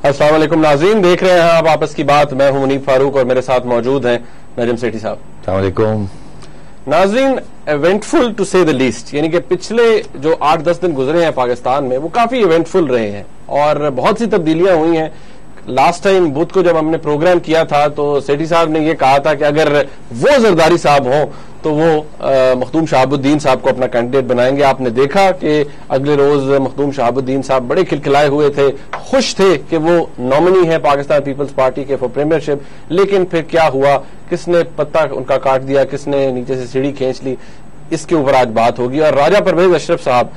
السلام علیکم ناظرین، دیکھ رہے ہیں آپ آپس کی بات. میں ہوں منیب فاروق اور میرے ساتھ موجود ہیں نجم سیٹھی صاحب. السلام علیکم ناظرین. ایونٹفل ٹو سے دا لیسٹ، یعنی کہ پچھلے جو 8-10 دن گزرے ہیں پاکستان میں وہ کافی ایونٹفل رہے ہیں اور بہت سی تبدیلیاں ہوئی ہیں. لاسٹ ٹائم بدھ کو جب ہم نے پروگرام کیا تھا تو سیٹھی صاحب نے یہ کہا تھا کہ اگر وہ زرداری صاحب ہوں تو وہ مخدوم شہاب الدین صاحب کو اپنا کینڈیڈیٹ بنائیں گے. آپ نے دیکھا کہ اگلے روز مخدوم شہاب الدین صاحب بڑے کھلکھلائے ہوئے تھے، خوش تھے کہ وہ نامنی ہے پاکستان پیپلز پارٹی کے فار پریمیئرشپ. لیکن پھر کیا ہوا، کس نے پتہ ان کا کاٹ دیا، کس نے نیچے سے سیڑھی کھینچ لی، اس کے اوپر آج بات ہوگی. اور راجہ پرویز اشرف صاحب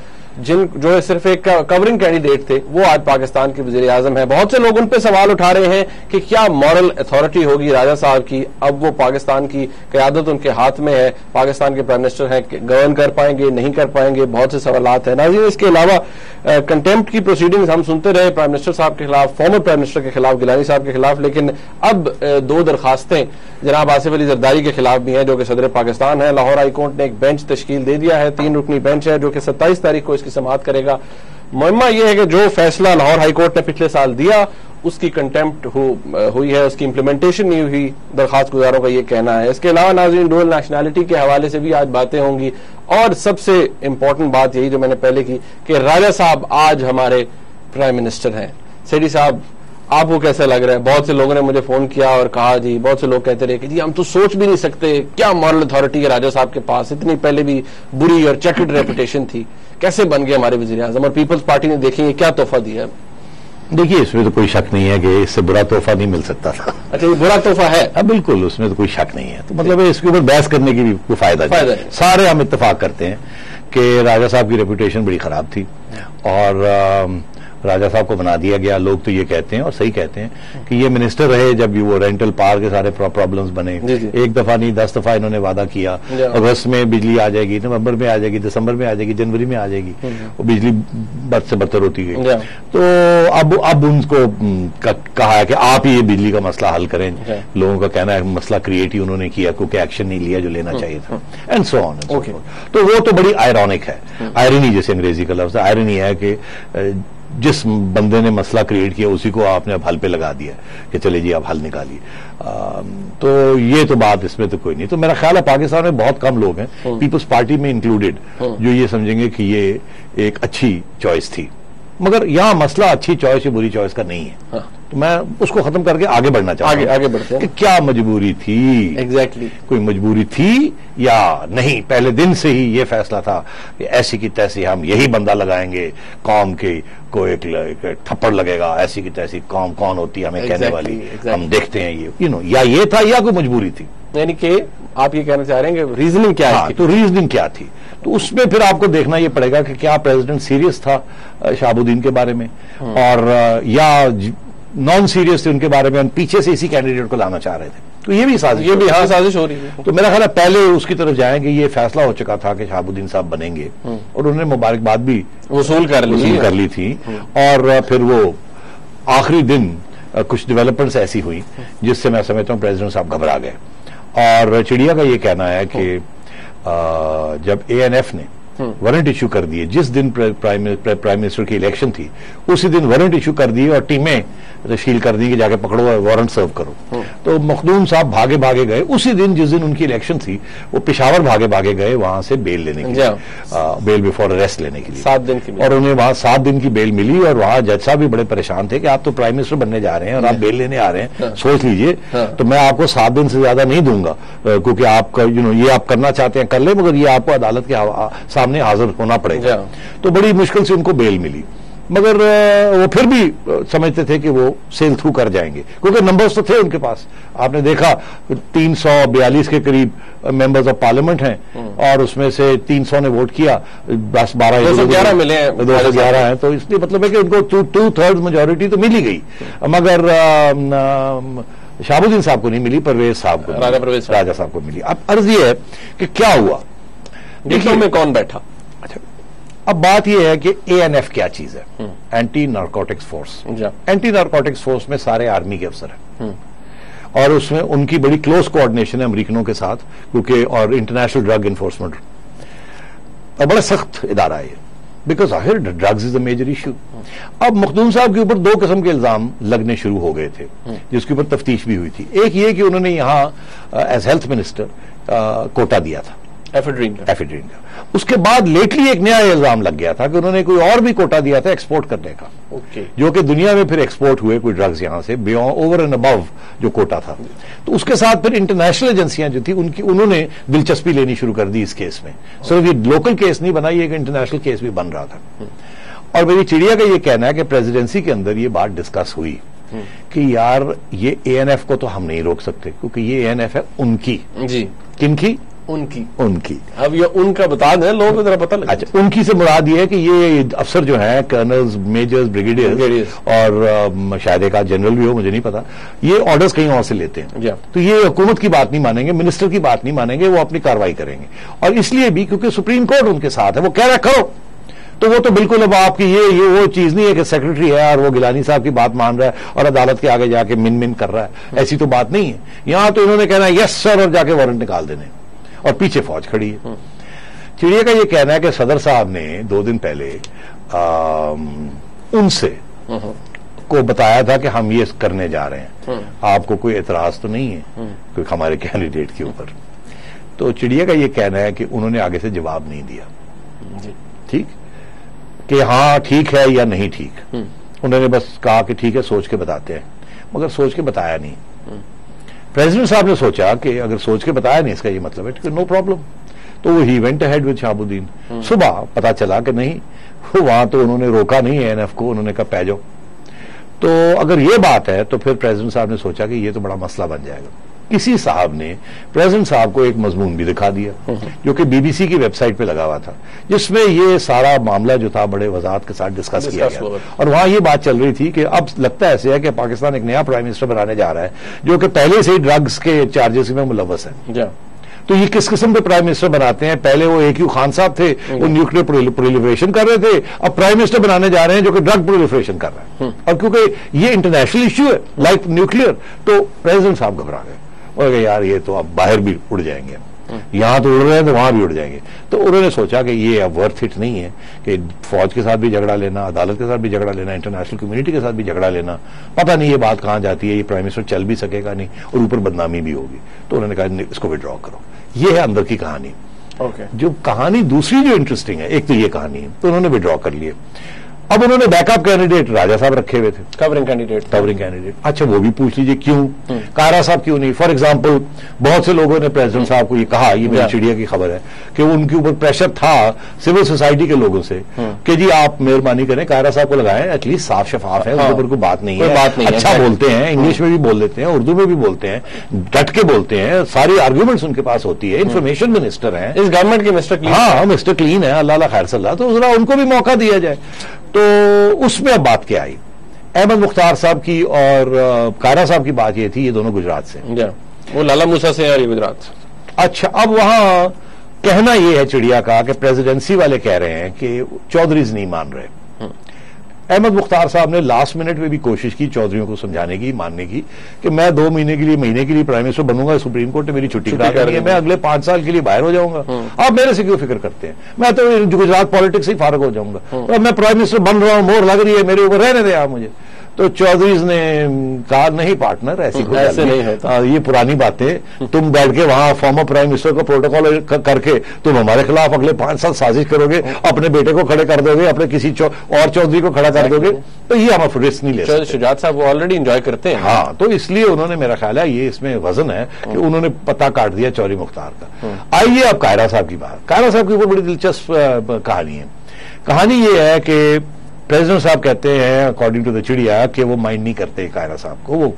جو ہے صرف ایک کورنگ کینڈیڈیٹ تھے، وہ آج پاکستان کے وزیر اعظم ہیں. بہت سے لوگ ان پہ سوال اٹھا رہے ہیں کہ کیا مورل اتھارٹی ہوگی راجہ صاحب کی، اب وہ پاکستان کی قیادت ان کے ہاتھ میں ہے، پاکستان کے پرائم منسٹر ہیں، گورن کر پائیں گے نہیں کر پائیں گے، بہت سے سوالات ہیں. ناظرین، اس کے علاوہ کنٹمپٹ کی پروسیڈنگز ہم سنتے رہے پرائم منسٹر صاحب کے خلاف، فارمر پرائم منسٹر کے خلاف، گیلانی صاحب کے خلاف، لیکن اب 2 درخواستیں جناب آصف علی زرداری کے خلاف بھی ہیں جو کہ صدر پاکستان ہے. لاہور ہائی کورٹ نے ایک بینچ تشکیل دے دیا ہے، 3 رکنی بینچ ہے جو کہ 27 تاریخ کو اس کی سماعت کرے گا. معمہ یہ ہے کہ جو فیصلہ لاہور ہائی کورٹ نے پچھلے سال دیا اس کی کنٹمپٹ ہوئی ہے، اس کی امپلیمنٹیشن نہیں ہوئی، درخواست گزاروں کا یہ کہنا ہے. اس کے علاوہ ناظرین ڈوئل نیشنلٹی کے حوالے سے بھی آج باتیں ہوں گی، اور سب سے امپورٹنٹ بات یہی جو میں نے پہلے کی کہ راجہ صاحب آج ہمارے پرائم منسٹر ہیں. سیٹھی صاحب، آپ کو کیسا لگ رہا ہے؟ بہت سے لوگوں نے مجھے فون کیا اور کہا جی، بہت سے لوگ کہتے رہے کہ جی ہم تو سوچ بھی نہیں سکتے، کیا مورل اتھارٹی ہے راجہ صاحب کے پاس، اتنی پہلے بھی بری اور چیکڈ ریپوٹیشن تھی، کیسے بن گئے ہمارے وزیر اعظم، اور پیپلز پارٹی نے دیکھیں کیا تحفہ دیا. دیکھیے، اس میں تو کوئی شک نہیں ہے کہ اس سے برا تحفہ نہیں مل سکتا تھا. اچھا، یہ برا تحفہ ہے؟ بالکل، اس میں تو کوئی شک نہیں ہے. تو مطلب اس کے اوپر بحث کرنے کی بھی کوئی فائدہ نہیں. سارے ہم اتفاق کرتے ہیں کہ راجہ صاحب کی ریپوٹیشن بڑی خراب تھی اور راجہ صاحب کو بنا دیا گیا. لوگ تو یہ کہتے ہیں اور صحیح کہتے ہیں کہ یہ منسٹر رہے جب وہ رینٹل پار کے سارے پرابلمز بنے. ایک دفعہ نہیں 10 دفعہ انہوں نے وعدہ کیا، اگست میں بجلی آ جائے گی، نومبر میں آ جائے گی، دسمبر میں آ جائے گی، جنوری میں آ جائے گی، وہ بجلی بد سے بدتر ہوتی گئی. تو اب ان کو کہا ہے کہ آپ یہ بجلی کا مسئلہ حل کریں. لوگوں کا کہنا ہے مسئلہ کریٹ ہی انہوں نے کیا کیونکہ ایکشن نہیں لیا جو لینا چاہیے تھا، اینڈ سو آن. تو وہ تو بڑی آئرونک ہے، آئرنی جیسے انگریزی کا لفظ ہے. آئرنی ہے کہ جس بندے نے مسئلہ کریٹ کیا اسی کو آپ نے اب حل پہ لگا دیا کہ چلے جی آپ حل نکالیے. تو یہ تو بات اس میں تو کوئی نہیں. تو میرا خیال ہے پاکستان میں بہت کم لوگ ہیں، پیپلز پارٹی میں انکلوڈیڈ، جو یہ سمجھیں گے کہ یہ ایک اچھی چوائس تھی. مگر یہاں مسئلہ اچھی چوائس یا بری چوائس کا نہیں ہے. تو میں اس کو ختم کر کے آگے بڑھنا چاہتا ہوں. آگے بڑھتے ہیں کہ کیا مجبوری تھی، ایگزیکٹلی کوئی مجبوری تھی یا نہیں. پہلے دن سے ہی یہ فیصلہ تھا کہ ایسی کی تیسی ہم یہی بندہ لگائیں گے، قوم کے کو ایک تھپڑ لگے گا، ایسی کی تیسی قوم کون ہوتی ہے ہمیں کہنے والی، ہم دیکھتے ہیں یہ یا یہ تھا یا کوئی مجبوری تھی. یعنی کہ آپ یہ کہنا چاہ رہے ہیں کہ ریزننگ کیا ہے؟ تو ریزننگ کیا تھی؟ تو اس میں پھر آپ کو دیکھنا یہ پڑے گا کہ کیا پریزیڈنٹ سیریس تھا شہاب الدین کے بارے میں اور یا نان سیریس تھے ان کے بارے میں، ہم پیچھے سے اسی کینڈیڈیٹ کو لانا چاہ رہے تھے. تو یہ بھی سازش ہو رہی ہے. تو میرا خیال ہے پہلے اس کی طرف جائیں گے. یہ فیصلہ ہو چکا تھا کہ شہاب الدین صاحب بنیں گے اور انہوں نے مبارکباد بھی وصول کر لی تھی. اور پھر وہ آخری دن کچھ ڈیولپمنٹس ایسی ہوئی جس سے میں سمجھتا ہوں پریزیڈنٹ صاحب گھبرا گئے. اور چڑیا کا یہ کہنا ہے کہ جب ANF نے وارنٹ ایشو کر دیے، جس دن پرائم منسٹر کی الیکشن تھی اسی دن وارنٹ ایشو کر دیے اور ٹیمیں تشکیل کر دی کہ جا کے پکڑو اور وارنٹ سرو کرو. تو مخدوم صاحب بھاگے گئے اسی دن جس دن ان کی الیکشن تھی. وہ پشاور بھاگے گئے وہاں سے بیل لینے کے لیے، بیل بیفور اریسٹ لینے کے لیے 7 دن کی، اور انہیں وہاں 7 دن کی بیل ملی. اور وہاں جج صاحب بھی بڑے پریشان تھے کہ آپ تو پرائم منسٹر بننے جا رہے ہیں اور آپ بیل لینے آ رہے ہیں، سوچ لیجئے. تو میں آپ کو 7 دن سے زیادہ نہیں دوں گا کیونکہ آپ کا یہ آپ کرنا چاہتے ہیں کر لیں، مگر یہ آپ کو عدالت کے سامنے حاضر ہونا پڑے گا. تو بڑی مشکل سے ان کو بیل ملی، مگر وہ پھر بھی سمجھتے تھے کہ وہ سیل تھرو کر جائیں گے کیونکہ نمبرز تو تھے ان کے پاس. آپ نے دیکھا 342 کے قریب ممبرز آف پارلیمنٹ ہیں اور اس میں سے 300 نے ووٹ کیا، 10-12 ملے ہیں، 211 ہیں. تو اس لیے مطلب ہے کہ ان کو 2/3 میجورٹی تو مل ہی گئی، مگر شہاب الدین صاحب کو نہیں ملی، پرویز صاحب کو، راجہ صاحب کو ملی. اب عرض یہ ہے کہ کیا ہوا، دیکھو میں کون بیٹھا. اب بات یہ ہے کہ ANF کیا چیز ہے، anti narcotics force. Anti narcotics force میں سارے آرمی کے افسر ہیں اور اس میں ان کی بڑی کلوز کوآرڈینیشن ہے امریکنوں کے ساتھ، کیونکہ اور انٹرنیشنل ڈرگ انفورسمنٹ اور بڑا سخت ادارہ ہے بیکاز آخر ڈرگز از اے میجر ایشو. اب مخدوم صاحب کے اوپر 2 قسم کے الزام لگنے شروع ہو گئے تھے جس کے اوپر تفتیش بھی ہوئی تھی. ایک یہ کہ انہوں نے یہاں ایز ہیلتھ منسٹر کوٹا دیا تھا ایفیڈرین کا. اس کے بعد لیٹلی ایک نیا الزام لگ گیا تھا کہ انہوں نے کوئی اور بھی کوٹا دیا تھا ایکسپورٹ کرنے کا، جو کہ دنیا میں پھر ایکسپورٹ ہوئے کوئی ڈرگز یہاں سے اوور اینڈ ابو جو کوٹا تھا. تو اس کے ساتھ پھر انٹرنیشنل ایجنسیاں جو تھی انہوں نے دلچسپی لینی شروع کر دی اس کیس میں. صرف یہ لوکل کیس نہیں بنا، یہ انٹرنیشنل کیس بھی بن رہا تھا. اور میری چڑیا کا یہ کہنا ہے کہ پریزیڈنسی کے اندر یہ بات ڈسکس ہوئی کہ یار یہ ANF کو تو ہم نہیں روک سکتے کیونکہ یہ ANF ہے ان کی. جی کن کی؟ ان کی. اب یہ ان کا بتا دیں لوگوں کو ذرا پتہ لگے. اچھا، ان کی سے مراد یہ ہے کہ یہ افسر جو ہیں کرنلز، میجرز، بریگیڈیئرز اور شاید ایک آدھ جنرل بھی ہو، مجھے نہیں پتا، یہ آرڈرز کہیں اور سے لیتے ہیں. تو یہ حکومت کی بات نہیں مانیں گے، منسٹر کی بات نہیں مانیں گے، وہ اپنی کارروائی کریں گے. اور اس لیے بھی کیونکہ سپریم کورٹ ان کے ساتھ ہے، وہ کہہ رہا کرو، تو وہ تو بالکل اب آپ کی یہ وہ چیز نہیں ہے کہ سیکرٹری ہے اور وہ گیلانی صاحب کی بات مان رہا ہے اور عدالت کے آگے جا کے من کر رہا ہے. ایسی تو بات نہیں ہے. یہاں تو انہوں نے کہنا یس سر اور جا کے وارنٹ نکال دینے اور پیچھے فوج کھڑی ہے. چڑیا کا یہ کہنا ہے کہ صدر صاحب نے 2 دن پہلے ان سے کو بتایا تھا کہ ہم یہ کرنے جا رہے ہیں، آپ کو کوئی اعتراض تو نہیں ہے کوئی ہمارے کینڈیڈیٹ کے اوپر. تو چڑیا کا یہ کہنا ہے کہ انہوں نے آگے سے جواب نہیں دیا ٹھیک کہ ہاں ٹھیک ہے یا نہیں ٹھیک. انہوں نے بس کہا کہ ٹھیک ہے سوچ کے بتاتے ہیں، مگر سوچ کے بتایا نہیں. پریزیڈنٹ صاحب نے سوچا کہ اگر سوچ کے بتایا نہیں اس کا یہ مطلب ہے کہ نو پرابلم، تو وہ ہی وینٹ اہیڈ ود شہاب الدین. صبح پتا چلا کہ نہیں، وہاں تو انہوں نے روکا نہیں ANF کو، انہوں نے کہا پہ جاؤ. تو اگر یہ بات ہے تو پھر پریزیڈنٹ صاحب نے سوچا کہ یہ تو بڑا مسئلہ بن جائے گا. کسی صاحب نے پریزیڈنٹ صاحب کو ایک مضمون بھی دکھا دیا جو کہ BBC کی ویب سائٹ پہ لگا ہوا تھا، جس میں یہ سارا معاملہ جو تھا بڑے وضاحت کے ساتھ ڈسکس کیا گیا. اور وہاں یہ بات چل رہی تھی کہ اب لگتا ایسے ہے کہ پاکستان ایک نیا پرائم منسٹر بنانے جا رہا ہے جو کہ پہلے سے ہی ڈرگز کے چارجز میں ملوث ہے. تو یہ کس قسم کے پرائم منسٹر بناتے ہیں؟ پہلے وہ AQ خان صاحب تھے، وہ نیوکلیر پرولیفریشن کر رہے تھے، اب پرائم منسٹر بنانے جا رہے ہیں جو کہ ڈرگ پرولیفریشن کر رہا ہے. اور کیونکہ یہ انٹرنیشنل ایشو ہے لائک نیوکلیر، تو پریزیڈنٹ صاحب گھبرا گئے اور کہ یار یہ تو اب باہر بھی اڑ جائیں گے، یہاں تو اڑ رہے ہیں تو وہاں بھی اڑ جائیں گے. تو انہوں نے سوچا کہ یہ اب ورتھ اٹ نہیں ہے کہ فوج کے ساتھ بھی جھگڑا لینا، عدالت کے ساتھ بھی جھگڑا لینا، انٹرنیشنل کمیونٹی کے ساتھ بھی جھگڑا لینا. پتہ نہیں یہ بات کہاں جاتی ہے، یہ پرائم منسٹر چل بھی سکے گا نہیں اور اوپر بدنامی بھی ہوگی. تو انہوں نے کہا اس کو وڈرا کرو. یہ ہے اندر کی کہانی. جو کہانی دوسری جو انٹرسٹنگ ہے، ایک تو یہ کہانی ہے، تو انہوں نے وڈرا کر لیے. اب انہوں نے بیک اپ کینڈیڈیٹ راجا صاحب رکھے ہوئے تھے، کورنگ کینڈیڈیٹ. اچھا وہ بھی پوچھ لیجئے کیوں کائرہ صاحب کیوں نہیں؟ فار ایگزامپل بہت سے لوگوں نے پریزیڈنٹ صاحب کو یہ کہا، یہ میری چڑیا کی خبر ہے کہ ان کے اوپر پریشر تھا سول سوسائٹی کے لوگوں سے کہ جی آپ مہربانی کریں کائرہ صاحب کو لگائیں، ایٹ لیسٹ صاف شفاف ہے، ان کے اوپر کوئی بات نہیں ہے، اچھا بولتے ہیں، انگلش میں بھی بول لیتے ہیں، اردو میں بھی بولتے ہیں، ڈٹ کے بولتے ہیں، ساری آرگیومنٹس ان کے پاس ہوتی ہے، انفارمیشن منسٹر ہیں اس گورنمنٹ کے، مسٹر کلین ہے، اللہ خیر صلی اللہ. تو ذرا ان کو بھی موقع دیا جائے. تو اس میں اب بات کیا آئی؟ احمد مختار صاحب کی اور کائرہ صاحب کی بات یہ تھی، یہ دونوں گجرات سے، وہ لالا موسیٰ سے اور یہ گجرات سے. اچھا اب وہاں کہنا یہ ہے چڑیا کا کہ پریزیڈنسی والے کہہ رہے ہیں کہ چودھریز نہیں مان رہے. احمد مختار صاحب نے لاسٹ منٹ میں بھی کوشش کی چودھریوں کو سمجھانے کی، ماننے کی کہ میں 2 مہینے کے لیے پرائم منسٹر بنوں گا، سپریم کورٹ نے میری چھٹی کرا دی ہے، میں اگلے 5 سال کے لیے باہر ہو جاؤں گا، آپ میرے سے کیوں فکر کرتے ہیں؟ میں تو گجرات پالیٹکس سے فارغ ہو جاؤں گا، اور میں پرائم منسٹر بن رہا ہوں، مور لگ رہی ہے میرے اوپر، رہنے دیں آپ مجھے. تو چودھریز نے کہا نہیں پارٹنر ایسی نہیں ہوتا، یہ پرانی باتیں، تم بیٹھ کے وہاں فارمر پرائم منسٹر کو پروٹوکول کر کے تم ہمارے خلاف اگلے 5 سال سازش کرو گے، اپنے بیٹے کو کھڑے کر دو گے، اپنے کسی اور چودھری کو کھڑا کر دو گے، تو یہ ہم رسک نہیں لے سکتے. شجاعت صاحب وہ آلریڈی انجوائے کرتے ہیں. ہاں تو اس لیے انہوں نے، میرا خیال ہے یہ اس میں وزن ہے کہ انہوں نے پتہ کاٹ دیا چوری مختار کا. آئیے اب کائرہ صاحب کی بات. کائرہ صاحب کی اوپر بڑی دلچسپ کہانی ہے. کہانی یہ ہے کہ پریزیڈنٹ صاحب کہتے ہیں اکارڈنگ ٹو دا چڑیا کہ وہ مائنڈ نہیں کرتے کائرہ صاحب کو، وہ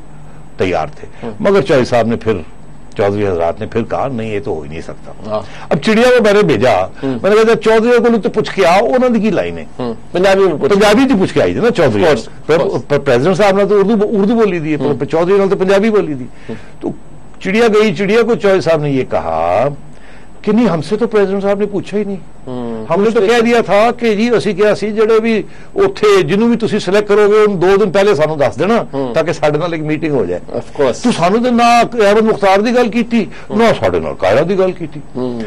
تیار تھے، مگر چودھری حضرات نے پھر کہا نہیں یہ تو ہو ہی نہیں سکتا. اب چڑیا کو میں نے بھیجا، میں نے کہا چودھری کو تو پوچھ کے آؤ، انہوں نے کی لائنیں پنجابی تھی پوچھ کے آئی تھی نا چودھری. پریزیڈنٹ صاحب نے تو اردو بولی تھی، چودھری نے تو پنجابی بولی تھی. تو چڑیا گئی، چڑیا کو چودھری صاحب نے یہ کہا کہ نہیں ہم سے تو پریزیڈنٹ صاحب نے پوچھا ہی نہیں، ہم نے تو کہہ دیا تھا کہ جی اسی کیا سی جڑے بھی اوتھے جنوں بھی تسی سلیکٹ کرو گے ان 2 دن پہلے سانو دس دینا تاکہ ساڈے نال ایک میٹنگ ہو جائے. تو سانو تے نہ احمد مختار دی گل کیتی نہ ساڈے نال قاہرہ دی گل کیتی.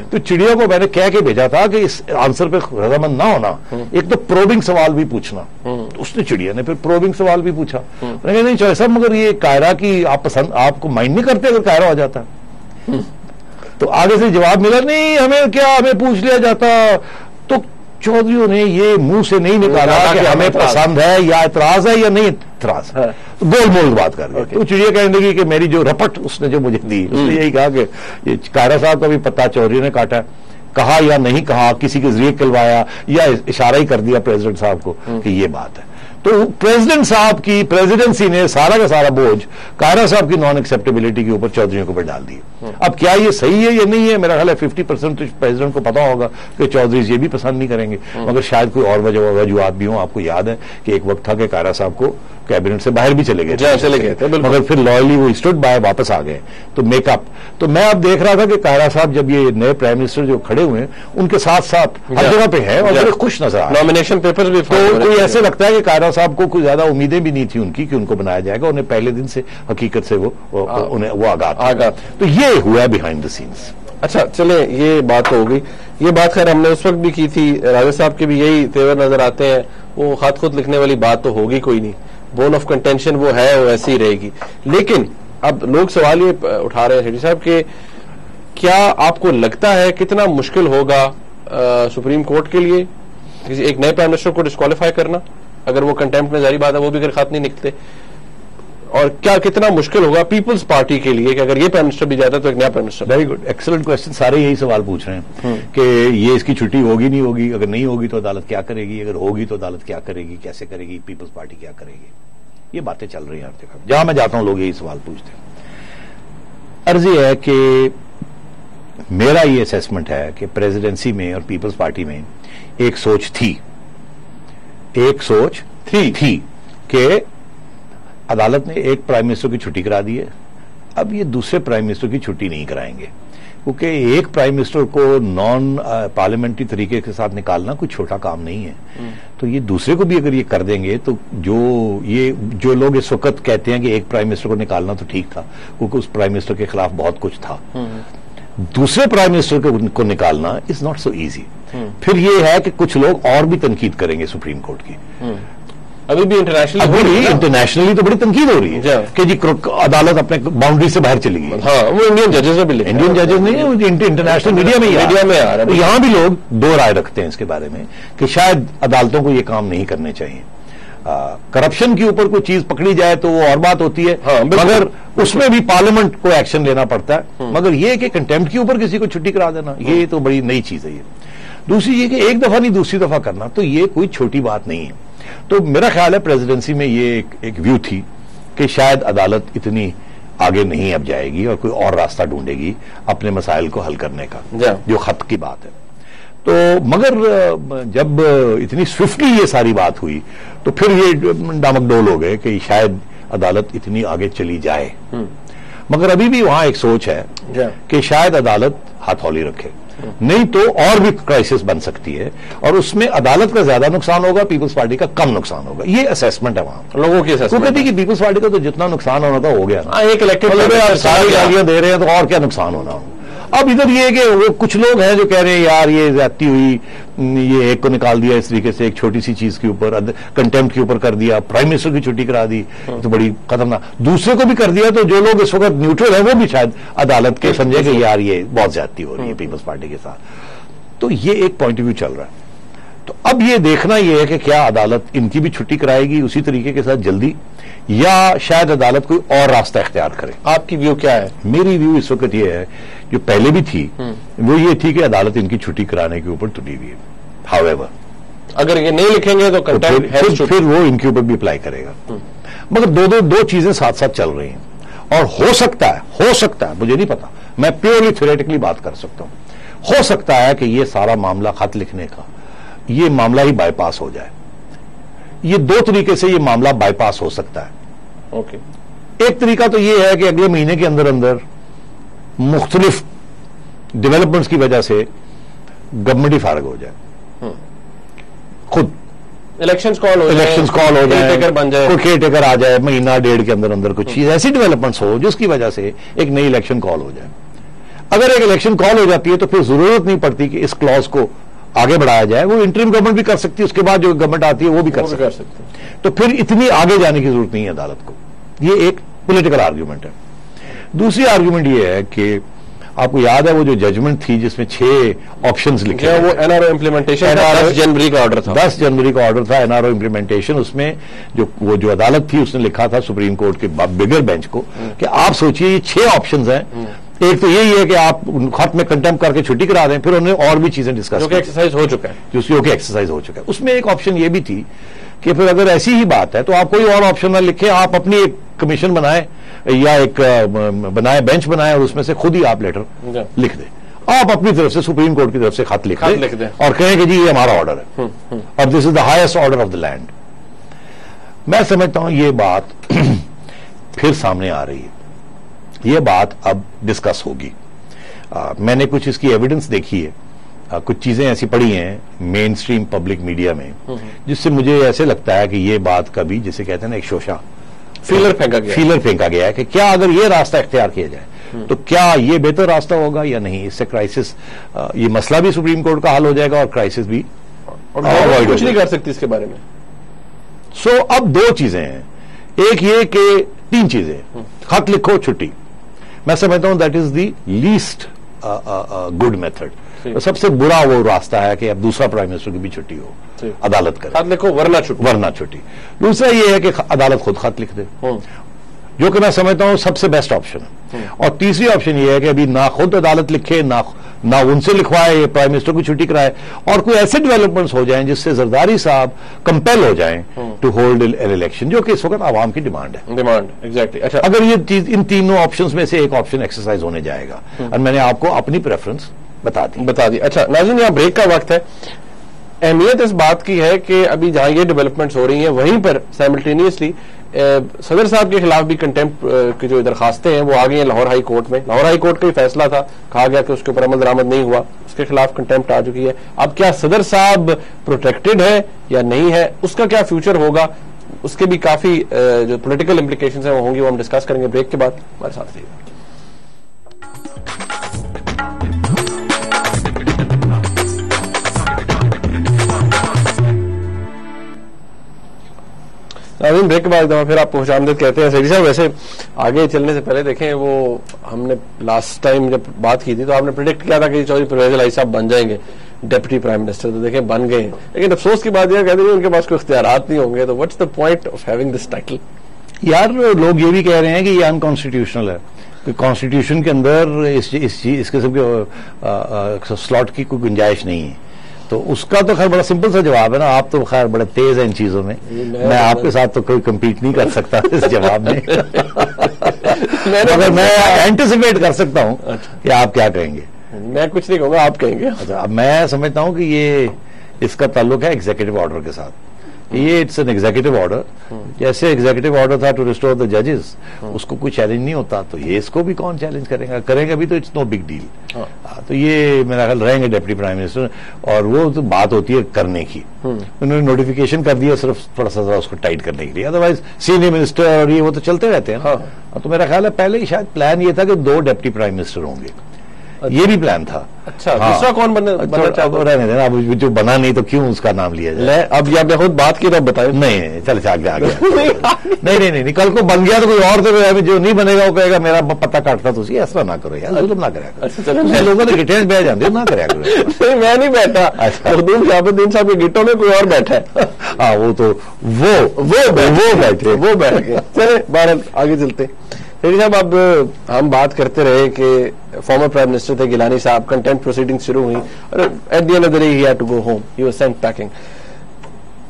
تو چڑیا کو میں نے کہہ کے بھیجا تھا کہ اس آنسر پہ رضامند نہ ہونا, ایک تو پروبنگ سوال بھی پوچھنا. اس نے چڑیا نے پھر پروبنگ سوال بھی پوچھا. میں نے کہا نہیں چوہے صاحب مگر یہ قاہرہ کی آپ پسند آپ کو مائنڈ نہیں کرتے اگر قاہرہ ہو جاتا. تو آگے سے جواب ملا نہیں ہمیں کیا ہمیں پوچھ لیا جاتا. تو چودھریوں نے یہ منہ سے نہیں نکالا کہ ہمیں پسند ہے یا اعتراض ہے یا نہیں اعتراض, گول مول بات کر گئے. تو چڑیا کہنے لگی کہ میری جو رپٹ اس نے جو مجھے دی اس نے یہی کہا کہ یہ قاہرہ صاحب کا بھی پتہ چودھری نے کاٹا, کہا یا نہیں کہا, کسی کے ذریعے کلوایا یا اشارہ ہی کر دیا پریزیڈنٹ صاحب کو کہ یہ بات ہے. تو پریزیڈنٹ صاحب کی پریزیڈنسی نے سارا کا سارا بوجھ قاہرہ صاحب کی نان ایکسیپٹیبلٹی کے اوپر چودھریوں کے اوپر ڈال دی. اب کیا یہ صحیح ہے یا نہیں ہے, میرا خیال ہے 50% تو پریزیڈنٹ کو پتا ہوگا کہ چودھریز یہ بھی پسند نہیں کریں گے, مگر شاید کوئی اور وجوہات بھی ہوں. آپ کو یاد ہے کہ ایک وقت تھا کہ قاہرہ صاحب کو کیبنٹ سے باہر بھی چلے گئے تھے مگر پھر لائرلی وہ اسٹوڈ بائی واپس آ گئے. تو میک اپ تو میں اب دیکھ رہا تھا کہ قاہرہ صاحب جب یہ نئے پرائم منسٹر جو کھڑے ہوئے ہیں ان کے ساتھ ساتھ ہر جگہ پہ ہیں اور بڑے خوش نظر آ رہے ہیں. نامینیشن پیپر بھی تو کوئی ایسے لگتا ہے کہ قاہرہ صاحب کو کوئی زیادہ امیدیں بھی نہیں تھی ان کی کہ ان کو بنایا جائے گا. انہیں پہلے دن سے حقیقت سے وہ آگاہ. تو یہ ہوا بیہائنڈ دا سینس. اچھا چلیں یہ بات ہو گئی. یہ بات خیر ہم نے اس وقت بھی کی تھی, راجہ صاحب کے بھی یہی تیور نظر آتے ہیں. وہ خط خود لکھنے والی بات تو ہوگی کوئی نہیں, بون آف کنٹینشن وہ ہے وہ ایسی ہی رہے گی. لیکن اب لوگ سوال یہ اٹھا رہے ہیں ہیڈی صاحب کہ کیا آپ کو لگتا ہے کتنا مشکل ہوگا سپریم کورٹ کے لیے کسی ایک نئے پرائم منسٹر کو ڈسکوالیفائی کرنا, اگر وہ کنٹیمپٹ میں ظاہری بات ہے وہ بھی اگر خط نہیں نکلتے, اور کیا کتنا مشکل ہوگا پیپلز پارٹی کے لیے کہ اگر یہ پرائم منسٹر بھی جاتا ہے تو ایک نیا prime minister. Very good, excellent question. سارے یہی سوال پوچھ رہے ہیں کہ یہ اس کی چھٹی ہوگی نہیں ہوگی, اگر نہیں ہوگی تو عدالت کیا کرے گی, اگر ہوگی تو عدالت کیا کرے گی, کیسے کرے گی, پیپلز پارٹی کیا کرے گی. یہ باتیں چل رہی ہیں ہر جگہ, جہاں میں جاتا ہوں لوگ یہی سوال پوچھتے ہیں. عرض یہ ہے کہ میرا یہ اسیسمنٹ ہے کہ پریزیڈنسی میں اور پیپلز پارٹی میں ایک سوچ تھی کہ عدالت نے ایک پرائم منسٹر کی چھٹی کرا دی ہے, اب یہ دوسرے پرائم منسٹر کی چھٹی نہیں کرائیں گے, کیونکہ ایک پرائم منسٹر کو نان پارلیمنٹری طریقے کے ساتھ نکالنا کوئی چھوٹا کام نہیں ہے. تو یہ دوسرے کو بھی اگر یہ کر دیں گے تو جو لوگ اس وقت کہتے ہیں کہ ایک پرائم منسٹر کو نکالنا تو ٹھیک تھا کیونکہ اس پرائم منسٹر کے خلاف بہت کچھ تھا, دوسرے پرائم منسٹر کو نکالنا از ناٹ سو ایزی. پھر یہ ہے کہ کچھ لوگ اور بھی تنقید کریں گے سپریم کورٹ کی. ابھی بھی انٹرنیشنلی تو بڑی تنقید ہو رہی ہے کہ جی عدالت اپنے باؤنڈری سے باہر چلی گئی. ہاں وہ انڈین ججز میں بھی, انڈین ججز نہیں, انٹرنیشنل میڈیا میں آ رہا ہے. یہاں بھی لوگ دو رائے رکھتے ہیں اس کے بارے میں کہ شاید عدالتوں کو یہ کام نہیں کرنے چاہیے. کرپشن کے اوپر کوئی چیز پکڑی جائے تو وہ اور بات ہوتی ہے, مگر اس میں بھی پارلیمنٹ کو ایکشن لینا پڑتا ہے. مگر یہ کہ کنٹیمپٹ کے اوپر کسی کو چھٹی کرا دینا یہ تو بڑی نئی چیز ہے. یہ دوسری یہ کہ ایک دفعہ نہیں دوسری دفعہ کرنا تو یہ کوئی چھوٹی بات نہیں ہے. تو میرا خیال ہے پریزیڈنسی میں یہ ایک ویو تھی کہ شاید عدالت اتنی آگے نہیں اب جائے گی اور کوئی اور راستہ ڈھونڈے گی اپنے مسائل کو حل کرنے کا, جو خط کی بات ہے. تو مگر جب اتنی سوئفٹلی یہ ساری بات ہوئی تو پھر یہ ڈامک ڈول ہو گئے کہ شاید عدالت اتنی آگے چلی جائے. مگر ابھی بھی وہاں ایک سوچ ہے کہ شاید عدالت ہتھولی رکھے, نہیں تو اور بھی کرائسس بن سکتی ہے اور اس میں عدالت کا زیادہ نقصان ہوگا, پیپلز پارٹی کا کم نقصان ہوگا. یہ اسیسمنٹ ہے وہاں لوگوں کی. وہ کہتی کہ پیپلز پارٹی کا تو جتنا نقصان ہونا تھا ہو گیا نا, ایک الیکٹڈ ساری گالیاں دے رہے ہیں تو اور کیا نقصان ہونا ہو. اب ادھر یہ کہ وہ کچھ لوگ ہیں جو کہہ رہے ہیں یار یہ زیادتی ہوئی, یہ ایک کو نکال دیا اس طریقے سے ایک چھوٹی سی چیز کے اوپر, کنٹیمپٹ کے اوپر کر دیا, پرائم منسٹر کی چھٹی کرا دی تو بڑی خطرناک, دوسرے کو بھی کر دیا. تو جو لوگ اس وقت نیوٹرل ہیں وہ بھی شاید عدالت کے سمجھے کہ یار یہ بہت زیادتی ہو رہی ہے پیپلز پارٹی کے ساتھ. تو یہ ایک پوائنٹ آف ویو چل رہا ہے. تو اب یہ دیکھنا یہ ہے کہ کیا عدالت ان کی بھی چھٹی کرائے گی اسی طریقے کے ساتھ جلدی, یا شاید عدالت کوئی اور راستہ اختیار کرے. آپ کی ویو کیا ہے؟ میری ویو اس وقت یہ ہے جو پہلے بھی تھی وہ یہ تھی کہ عدالت ان کی چھٹی کرانے کے اوپر تلی ہوئی ہے. ہاؤ اگر یہ نہیں لکھیں گے تو پھر وہ ان کے اوپر بھی اپلائی کرے گا. مگر دو چیزیں ساتھ ساتھ چل رہی ہیں اور ہو سکتا ہے مجھے نہیں پتا, میں پیورلی تھیوریٹیکلی بات کر سکتا ہوں, ہو سکتا ہے کہ یہ سارا معاملہ خط لکھنے کا یہ معاملہ ہی بائی پاس ہو جائے. یہ دو طریقے سے یہ معاملہ بائی پاس ہو سکتا ہے. ایک طریقہ تو یہ ہے کہ اگلے مہینے کے اندر مختلف ڈیولپمنٹس کی وجہ سے گورنمنٹ ہی فارغ ہو جائے, خود الیکشنز کال ہو جائے, کوئی کیئر ٹیکر آ جائے, مہینہ ڈیڑھ کے اندر اندر کچھ چیز ایسی ڈیولپمنٹس ہو جس کی وجہ سے ایک نئی الیکشن کال ہو جائے. اگر ایک الیکشن کال ہو جاتی ہے تو پھر ضرورت نہیں پڑتی کہ اس کلاز کو آگے بڑھایا جائے, وہ انٹریم گورنمنٹ بھی کر سکتی ہے, اس کے بعد جو گورنمنٹ آتی ہے وہ بھی کر سکتی ہے, تو پھر اتنی آگے جانے کی ضرورت نہیں ہے عدالت کو. یہ ایک پولیٹیکل آرگیومنٹ ہے. دوسری آرگیومنٹ یہ ہے کہ آپ کو یاد ہے وہ جو ججمنٹ تھی جس میں 6 آپشنز لکھے, وہ این آر او امپلیمنٹیشن 10 جنوری کا آرڈر تھا, 10 جنوری کا آرڈر تھا این آر او امپلیمنٹیشن. اس میں جو عدالت تھی اس نے لکھا تھا سپریم کورٹ کے بگر بینچ کو کہ آپ سوچئے یہ 6 آپشنز ہیں. ایک تو یہی ہے کہ آپ خط میں کنٹمپٹ کر کے چھٹی کرا دیں, پھر انہوں نے اور بھی چیزیں ڈسکس جو کہ ایکسرسائز ہو چکا ہے, جو کہ ایکسرسائز ہو چکا ہے. اس میں ایک آپشن یہ بھی تھی کہ پھر اگر ایسی ہی بات ہے تو آپ کوئی اور آپشن نہ لکھیں, آپ اپنی ایک کمیشن بنائیں یا ایک بنائیں, بینچ بنائیں, اور اس میں سے خود ہی آپ لیٹر لکھ دیں. آپ اپنی طرف سے سپریم کورٹ کی طرف سے خط لکھ دیں اور کہیں کہ جی یہ ہمارا آرڈر ہے اور this is the highest order of the land. میں سمجھتا ہوں یہ بات پھر سامنے آ رہی ہے, یہ بات اب ڈسکس ہوگی. میں نے کچھ اس کی ایویڈنس دیکھی ہے, کچھ چیزیں ایسی پڑھی ہیں مین اسٹریم پبلک میڈیا میں جس سے مجھے ایسے لگتا ہے کہ یہ بات کبھی جسے کہتے ہیں نا ایک شوشہ فیلر پھینکا گیا ہے کہ کیا اگر یہ راستہ اختیار کیا جائے تو کیا یہ بہتر راستہ ہوگا یا نہیں. اس سے کرائسس, یہ مسئلہ بھی سپریم کورٹ کا حل ہو جائے گا اور کرائسس بھی کچھ نہیں کر سکتی اس کے بارے میں. سو اب 2 چیزیں ہیں, ایک یہ کہ 3 چیزیں, خط لکھو چھٹی. میں سمجھتا ہوں that is the least good method. سب سے برا وہ راستہ ہے کہ اب دوسرا پرائم منسٹر کی بھی چھٹی ہو, عدالت کرے, خط لکھو ورنہ چھٹی. دوسرا یہ ہے کہ عدالت خود خط لکھ دے, جو کہ میں سمجھتا ہوں سب سے بیسٹ آپشن ہے. اور تیسری آپشن یہ ہے کہ ابھی نہ خود عدالت لکھے نہ ان سے لکھوائے, یہ پرائم منسٹر کی چھٹی کرائے, اور کوئی ایسے ڈیولپمنٹس ہو جائیں جس سے زرداری صاحب کمپیل ہو جائیں ٹو ہولڈ این الیکشن, جو کہ اس وقت عوام کی ڈیمانڈ ہے. ایگزیکٹلی. اچھا, اگر یہ چیز ان تینوں آپشنز میں سے ایک آپشن ایکسرسائز ہونے جائے گا, اور میں نے آپ کو اپنی پریفرنس بتا دی. اچھا ناظرین, یہاں بریک کا وقت ہے. اہمیت اس بات کی ہے کہ ابھی جہاں یہ ڈیولپمنٹس ہو رہی ہیں وہیں پر سائملٹینیسلی صدر صاحب کے خلاف بھی کنٹمپٹ کی جو درخواستیں ہیں وہ آ گئی ہیں لاہور ہائی کورٹ میں. لاہور ہائی کورٹ کا ہی فیصلہ تھا, کہا گیا کہ اس کے اوپر عمل درآمد نہیں ہوا, اس کے خلاف کنٹمپٹ آ چکی ہے. اب کیا صدر صاحب پروٹیکٹڈ ہے یا نہیں ہے, اس کا کیا فیوچر ہوگا, اس کے بھی کافی جو پولیٹیکل امپلیکیشنز ہیں وہ ہوں گی, وہ ہم ڈسکس کریں گے بریک کے بعد. ہمارے ساتھ رہیے. بریک کے بعد پھر آپ کو خوش آمدید کہتے ہیں. سیٹھی صاحب, ویسے آگے چلنے سے پہلے دیکھیں, وہ ہم نے لاسٹ ٹائم جب بات کی تھی تو آپ نے پریڈکٹ کیا تھا کہ چودھری پرویز الہی صاحب بن جائیں گے ڈپٹی پرائم منسٹر, تو دیکھیں بن گئے ہیں. لیکن افسوس کی بات یہ کہتے ہیں ان کے پاس کوئی اختیارات نہیں ہوں گے, تو what's the point of having this title. یار لوگ یہ بھی کہہ رہے ہیں کہ یہ انکانسٹیٹیوشنل ہے, کہ کانسٹیٹیوشن کے اندر اس قسم کے سلاٹ کی کوئی گنجائش نہیں ہے. تو اس کا تو خیر بڑا سمپل سا جواب ہے نا, آپ تو خیر بڑے تیز ہیں ان چیزوں میں, میں آپ کے ساتھ تو کوئی کمپیٹ نہیں کر سکتا اس جواب میں, مگر میں اینٹیسپیٹ کر سکتا ہوں کہ آپ کیا کہیں گے. میں کچھ نہیں کہوں گا, آپ کہیں گے. اچھا, اب میں سمجھتا ہوں کہ یہ اس کا تعلق ہے ایگزیکٹو آرڈر کے ساتھ. یہ اٹس این ایگزیکٹو آرڈر, جیسے ایگزیکٹو آرڈر تھا ٹو ریسٹور دا ججز, اس کو کوئی چیلنج نہیں ہوتا, تو یہ اس کو بھی کون چیلنج کرے گا بھی, تو اٹس نو بگ ڈیل. تو یہ میرا خیال رہیں گے ڈپٹی پرائم منسٹر, اور وہ تو بات ہوتی ہے کرنے کی. انہوں نے نوٹیفیکیشن کر دیا صرف تھوڑا سا اس کو ٹائٹ کرنے کے لیے, ادروائز سینئر منسٹر اور یہ وہ تو چلتے رہتے ہیں. تو میرا خیال ہے پہلے ہی شاید پلان یہ تھا کہ 2 ڈپٹی پرائم منسٹر ہوں گے, یہ بھی پلان تھا. اچھا, دوسرا کون رہنے دینا, اب جو بنا نہیں تو کیوں اس کا نام لیا جائے. اب یہ آپ نے خود بات کی تو بتائیں. نہیں چل آگے نہیں, کل کو بن گیا تو کوئی اور تو جو نہیں بنے گا وہ کہے گا میرا پتا کاٹتا, تو ایسا نہ کرو یار, ظلم نہ کرے. لوگوں نے گٹیں بیٹھ جاتے نہ کرے. میں نہیں بیٹھا, شہابالدین صاحب کے گٹوں میں کوئی اور بیٹھا ہے. ہاں وہ تو وہ بیٹھ گئے. چلے بہرحال آگے چلتے. صاحب اب ہم بات کرتے رہے کہ فارمر پرائم منسٹر تھے گیلانی صاحب, کنٹمپٹ پروسیڈنگ شروع ہوئی اور at the end of the day he had to go home, he was sent packing.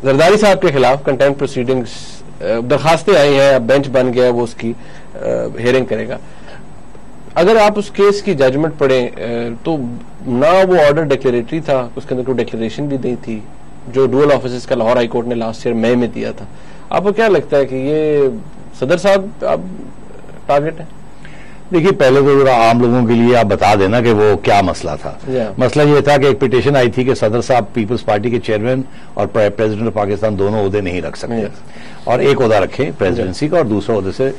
Zardari صاحب کے خلاف کنٹمپٹ پروسیڈنگز درخواستیں آئی ہیں, اب بینچ بن گیا, وہ اس کی ہیئرنگ کرے گا. اگر آپ اس کیس کی ججمنٹ پڑھیں تو نہ وہ آرڈر ڈکلیریٹری تھا, اس کے اندر کوئی ڈکلیریشن بھی نہیں تھی, جو ڈوئل آفیسز کا لاہور ہائی کورٹ نے لاسٹ ایئر مئی میں دیا تھا. آپ کو کیا لگتا ہے کہ یہ صدر صاحب اب ٹارگٹ ہے؟ دیکھیے پہلے تو ذرا عام لوگوں کے لیے آپ بتا دینا کہ وہ کیا مسئلہ تھا. مسئلہ یہ تھا کہ ایک پٹیشن آئی تھی کہ صدر صاحب پیپلز پارٹی کے چیئرمین اور پریزیڈنٹ آف پاکستان دونوں عہدے نہیں رکھ سکتے, اور ایک عہدہ رکھیں پریزیڈنسی کا اور دوسرا عہدے سے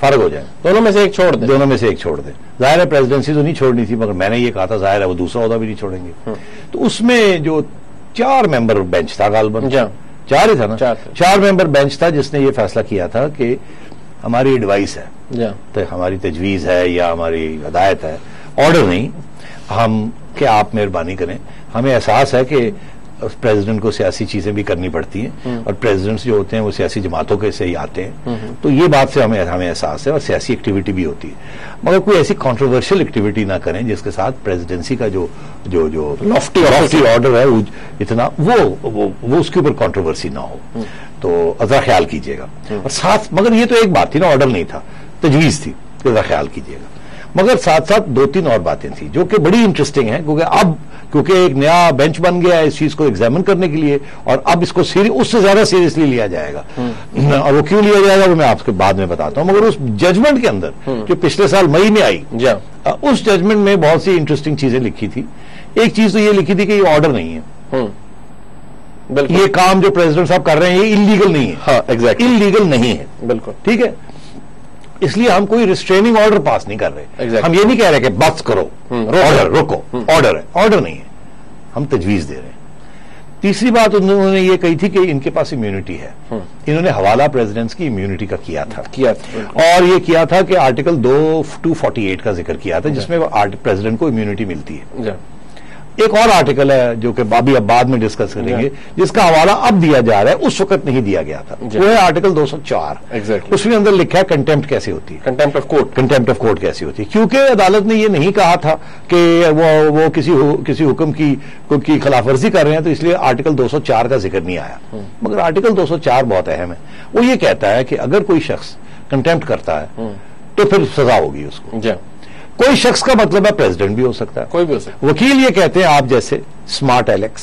فارغ ہو جائیں, دونوں میں سے ایک چھوڑ دیں. دونوں میں سے ایک چھوڑ دیں. ظاہر ہے پریزیڈنسی تو نہیں چھوڑنی تھی, مگر میں نے یہ کہا تھا ظاہر ہے وہ دوسرا عہدہ بھی نہیں چھوڑیں گے. تو اس میں جو 4 ممبر بینچ تھا, غالباً 4 ہی تھا نا, 4 ممبر بینچ تھا جس نے یہ فیصلہ کیا تھا کہ ہماری ایڈوائس ہے, تو ہماری تجویز ہے یا ہماری ہدایت ہے, آرڈر نہیں, ہم کہ آپ مہربانی کریں, ہمیں احساس ہے کہ پریزیڈنٹ کو سیاسی چیزیں بھی کرنی پڑتی ہیں اور پریزیڈنٹس جو ہوتے ہیں وہ سیاسی جماعتوں کے سے ہی آتے ہیں, تو یہ بات سے ہمیں احساس ہے, اور سیاسی ایکٹیویٹی بھی ہوتی ہے, مگر کوئی ایسی کانٹروورشل ایکٹیویٹی نہ کریں جس کے ساتھ پریزیڈنسی کا جو لافٹی آرڈر ہے اتنا وہ اس کے اوپر کانٹروورسی نہ ہو, تو ذرا خیال کیجیے گا. اور ساتھ مگر یہ تو ایک بات تھی نا, آرڈر نہیں تھا, تجویز تھی, تو ذرا خیال کیجیے گا. مگر ساتھ ساتھ 2-3 اور باتیں تھیں جو کہ بڑی انٹرسٹنگ ہیں, کیونکہ ایک نیا بینچ بن گیا ہے اس چیز کو ایگزامن کرنے کے لیے, اور اب اس کو اس سے زیادہ سیریسلی لیا جائے گا, اور وہ کیوں لیا جائے گا وہ میں آپ کو بعد میں بتاتا ہوں. مگر اس ججمنٹ کے اندر جو پچھلے سال مئی میں آئی, اس ججمنٹ میں بہت سی انٹرسٹنگ چیزیں لکھی تھی. ایک چیز تو یہ لکھی تھی کہ یہ آرڈر نہیں ہے, یہ کام جو پریزیڈنٹ صاحب کر رہے ہیں یہ انلیگل نہیں ہے, انلیگل نہیں ہے, بالکل ٹھیک ہے, اس لیے ہم کوئی ریسٹریننگ آرڈر پاس نہیں کر رہے. ہم یہ نہیں کہہ رہے کہ بس کرو, آرڈر رکو, آرڈر ہے, آرڈر نہیں ہے, ہم تجویز دے رہے ہیں. تیسری بات انہوں نے یہ کہی تھی کہ ان کے پاس امیونٹی ہے. انہوں نے حوالہ پریزیڈنٹس کی امیونٹی کا کیا تھا, اور یہ کیا تھا کہ آرٹیکل 248 کا ذکر کیا تھا جس میں پریزیڈنٹ کو امیونٹی ملتی ہے. ایک اور آرٹیکل ہے جو کہ اب بعد میں ڈسکس کریں گے, جس کا حوالہ اب دیا جا رہا ہے, اس وقت نہیں دیا گیا تھا, وہ ہے آرٹیکل 204. اس میں اندر لکھا ہے کنٹیمپٹ کیسے ہوتی ہے, کنٹیمپٹ آف کورٹ کیسے ہوتی ہے, کیونکہ عدالت نے یہ نہیں کہا تھا کہ وہ کسی حکم کی خلاف ورزی کر رہے ہیں, تو اس لیے آرٹیکل 204 کا ذکر نہیں آیا. مگر آرٹیکل 204 بہت اہم ہے. وہ یہ کہتا ہے کہ اگر کوئی شخص کنٹیمپٹ کرتا ہے تو پھر سزا ہوگی اس کو. کوئی شخص کا مطلب ہے پریزیڈنٹ بھی ہو سکتا ہے, کوئی بھی ہو سکتا ہے. وکیل یہ کہتے ہیں, آپ جیسے اسمارٹ ایلیکس,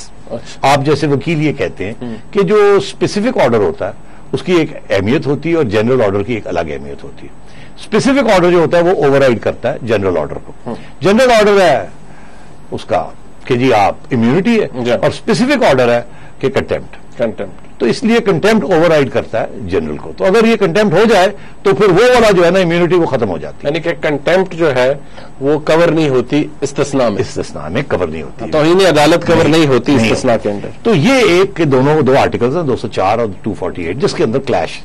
آپ جیسے وکیل یہ کہتے ہیں کہ جو اسپیسیفک آرڈر ہوتا ہے اس کی ایک اہمیت ہوتی ہے اور جنرل آرڈر کی ایک الگ اہمیت ہوتی ہے. اسپیسیفک آرڈر جو ہوتا ہے وہ اوور رائڈ کرتا ہے جنرل آرڈر کو. جنرل آرڈر ہے اس کا کہ جی آپ امیونٹی ہے, اور اسپیسیفک آرڈر ہے کہ کنٹیمپٹ. تو اس لیے کنٹیمپٹ اوور رائڈ کرتا ہے جنرل کو. تو اگر یہ کنٹیمپٹ ہو جائے تو پھر وہ والا جو ہے نا امیونٹی وہ ختم ہو جاتی ہے, یعنی کہ کنٹیمپٹ جو ہے وہ کور نہیں ہوتی استثناء میں کور نہیں ہوتی, توہین عدالت کور نہیں ہوتی استثناء کے اندر. تو یہ ایک دو آرٹیکلز ہیں 204 اور 248 جس کے اندر کلیش,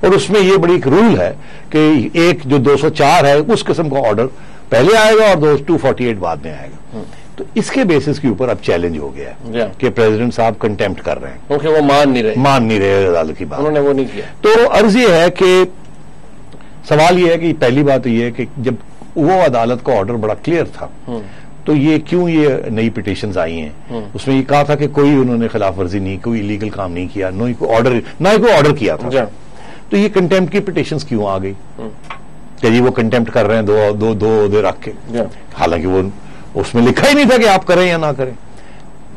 اور اس میں یہ بڑی ایک رول ہے کہ ایک جو 204 ہے اس قسم کا آرڈر پہلے آئے گا اور 248 بعد میں آئے گا. تو اس کے بیسس کے اوپر اب چیلنج ہو گیا ہے کہ پریزیڈنٹ صاحب کنٹیمپٹ کر رہے ہیں, کیونکہ وہ مان نہیں رہے عدالت کی بات, انہوں نے وہ نہیں کیا. تو عرض یہ ہے کہ سوال یہ ہے کہ پہلی بات یہ ہے کہ جب وہ عدالت کا آرڈر بڑا کلیئر تھا تو یہ کیوں یہ نئی پٹیشنز آئی ہیں, اس میں یہ کہا تھا کہ کوئی انہوں نے خلاف ورزی نہیں, کوئی ایلیگل کام نہیں کیا, نہ ہی کوئی آرڈر کیا تھا. تو یہ کنٹیمپٹ کی پٹیشنز کیوں آ گئی کہ جی وہ کنٹیمپٹ کر رہے ہیں دو عہدے رکھ کے, حالانکہ وہ اس میں لکھا ہی نہیں تھا کہ آپ کریں یا نہ کریں.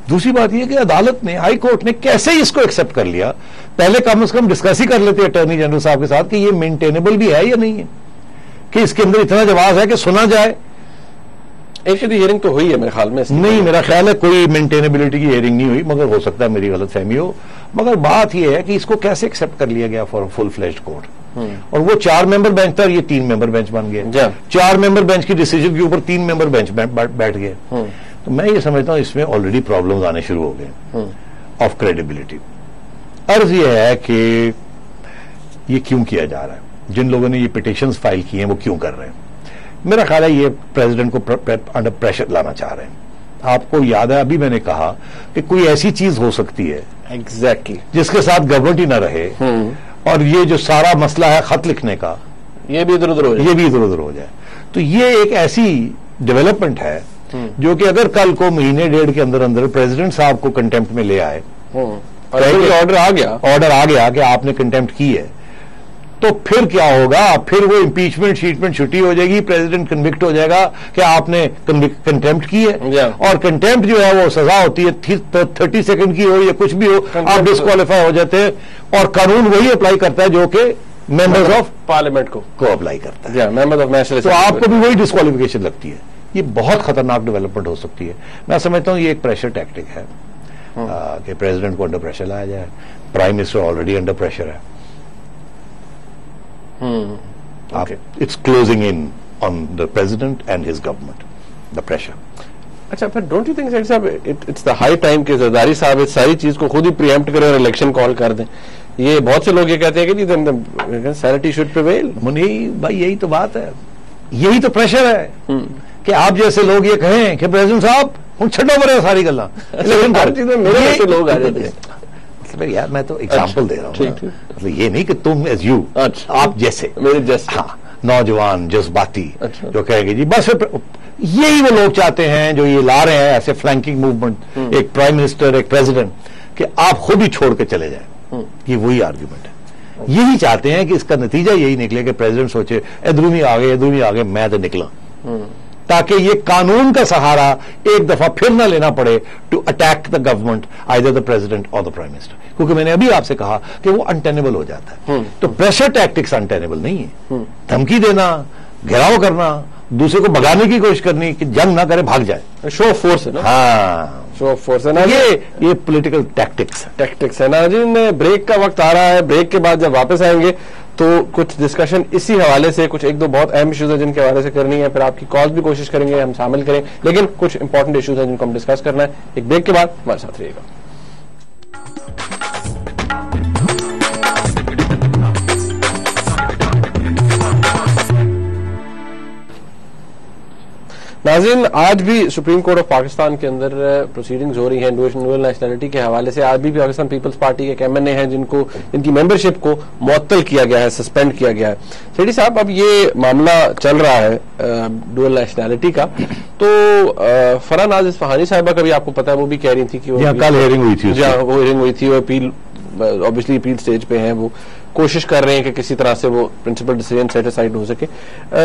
دوسری بات یہ کہ عدالت نے, ہائی کورٹ نے کیسے اس کو ایکسپٹ کر لیا, پہلے کم از کم ڈسکس ہی کر لیتے اٹارنی جنرل صاحب کے ساتھ کہ یہ مینٹینیبل بھی ہے یا نہیں ہے, کہ اس کے اندر اتنا جواز ہے کہ سنا جائے. ایک ہیئرنگ تو ہوئی ہے میرے خیال میں, نہیں میرا خیال ہے کوئی مینٹینیبلٹی کی ہیئرنگ نہیں ہوئی, مگر ہو سکتا ہے میری غلط فہمی ہو. مگر بات یہ ہے کہ اس کو کیسے ایکسپٹ کر لیا گیا فار فل فلیجڈ کورٹ, اور وہ 4 ممبر بینچ تھا اور یہ 3 ممبر بینچ بن گیا. 4 ممبر بینچ کی ڈیسیجن کے اوپر 3 ممبر بینچ بیٹھ گئے. تو میں یہ سمجھتا ہوں اس میں آلریڈی پرابلمز آنے شروع ہو گئے آف کریڈیبلٹی. عرض یہ ہے کہ یہ کیوں کیا جا رہا ہے, جن لوگوں نے یہ پٹیشنز فائل کی ہیں وہ کیوں کر رہے ہیں. میرا خیال ہے یہ پریزیڈنٹ کو انڈر پریشر لانا چاہ رہے ہیں. آپ کو یاد ہے ابھی میں نے کہا کہ کوئی ایسی چیز ہو سکتی ہے ایگزیکٹلی جس کے ساتھ گورنمنٹ ہی نہ رہے, اور یہ جو سارا مسئلہ ہے خط لکھنے کا یہ بھی ادھر ادھر ہو جائے. تو یہ ایک ایسی ڈیولپمنٹ ہے جو کہ اگر کل کو مہینے ڈیڑھ کے اندر پریزیڈنٹ صاحب کو کنٹیمپٹ میں لے آئے, آرڈر آ گیا کہ آپ نے کنٹیمپٹ کی ہے, تو پھر کیا ہوگا, پھر وہ امپیچمنٹ شیٹمنٹ چھٹی ہو جائے گی, پریزیڈنٹ کنوکٹ ہو جائے گا کہ آپ نے کنٹیمپٹ کی ہے, اور کنٹیمپٹ جو ہے وہ سزا ہوتی ہے 30 سیکنڈ کی ہو یا کچھ بھی ہو, آپ ڈسکوالیفائی ہو جاتے ہیں, اور قانون وہی اپلائی کرتا ہے جو کہ ممبرز آف پارلیمنٹ کو اپلائی کرتا ہے. ممبر آف نیشنل تو آپ کو بھی وہی ڈسکوالیفیکیشن لگتی ہے. یہ بہت خطرناک ڈیولپمنٹ ہو سکتی ہے. میں سمجھتا ہوں یہ ایک پریشر ٹیکٹک ہے کہ پریزیڈنٹ کو انڈر پریشر لایا جائے. Prime minister already under pressure ہے. It's closing in on the president and his government the pressure. اچھا پھر ڈونٹ یو تھنک صاحب اٹس دا ہائی ٹائم کہ زرداری صاحب اس ساری چیز کو خود ہی پریمپٹ کریں اور الیکشن کال کر دیں؟ یہ بہت سے لوگ یہ کہتے ہیں کہ سینٹی شوڈ پریویل. منی بھائی یہی تو بات ہے, یہی تو پریشر ہے کہ آپ جیسے لوگ یہ کہیں کہ پریزیڈنٹ صاحب ہوں چھڈو مرے ساری گلا. میرے جیسے لوگ آ جاتے ہیں. مطلب یار میں تو ایگزامپل دے رہا ہوں, مطلب یہ نہیں کہ تم ایز یو آپ جیسے میرے جیسے نوجوان جذباتی جو کہیں گے جی بس یہی وہ لوگ چاہتے ہیں جو یہ لا رہے ہیں ایسے فلینکنگ موومنٹ, ایک پرائم منسٹر ایک پریزیڈنٹ, کہ آپ خود ہی چھوڑ کے چلے جائیں. یہ وہی آرگیومنٹ ہے. یہی چاہتے ہیں کہ اس کا نتیجہ یہی نکلے کہ پریزیڈنٹ سوچے ادھر ہی آ گئے میں تو نکلا, تاکہ یہ قانون کا سہارا ایک دفعہ پھر نہ لینا پڑے to attack the government either the president اور دا پرائم منسٹر. کیونکہ میں نے ابھی آپ سے کہا کہ وہ انٹینیبل ہو جاتا ہے. تو پریشر ٹیکٹکس انٹینیبل نہیں ہے. دھمکی دینا, گھیراؤ کرنا, دوسرے کو بھگانے کی کوشش کرنی کہ جنگ نہ کرے بھاگ جائے, شو آف فورس ہے نا. ہاں شو آف فورس ہے نا. یہ پولیٹیکل ٹیکٹکس ہے نا. جن بریک کا وقت آ رہا ہے. بریک کے بعد جب واپس آئیں گے تو کچھ ڈسکشن اسی حوالے سے, کچھ ایک دو بہت اہم ایشوز ہیں جن کے حوالے سے کرنی ہے. پھر آپ کی کالز بھی کوشش کریں گے ہم شامل کریں, لیکن کچھ امپورٹنٹ ایشوز ہیں جن کو ہم ڈسکس کرنا ہے. ایک بریک کے بعد ہمارے ساتھ رہیے گا. ناظرین, آج بھی سپریم کورٹ آف پاکستان کے اندر پروسیڈنگز ہو رہی ہیں ڈوئل نیشنلٹی کے حوالے سے. آج بھی پاکستان پیپلز پارٹی کے ایک ایم این اے ہیں جن کی ممبرشپ کو معطل کیا گیا ہے, سسپینڈ کیا گیا ہے. سیٹھی صاحب, اب یہ معاملہ چل رہا ہے ڈوئل نیشنلٹی کا, تو فرح ناز اصفہانی صاحبہ کا بھی آپ کو پتا ہے, وہ بھی کہہ رہی تھی کہ کل ہیئرنگ ہوئی تھی, وہ ہیئرنگ ہوئی تھی, وہ اپیل obviously اپیل سٹیج پہ ہیں, وہ کوشش کر رہے ہیں کہ کسی طرح سے وہ پرنسپل ڈیسیژن سیٹ اسائڈ ہو سکے.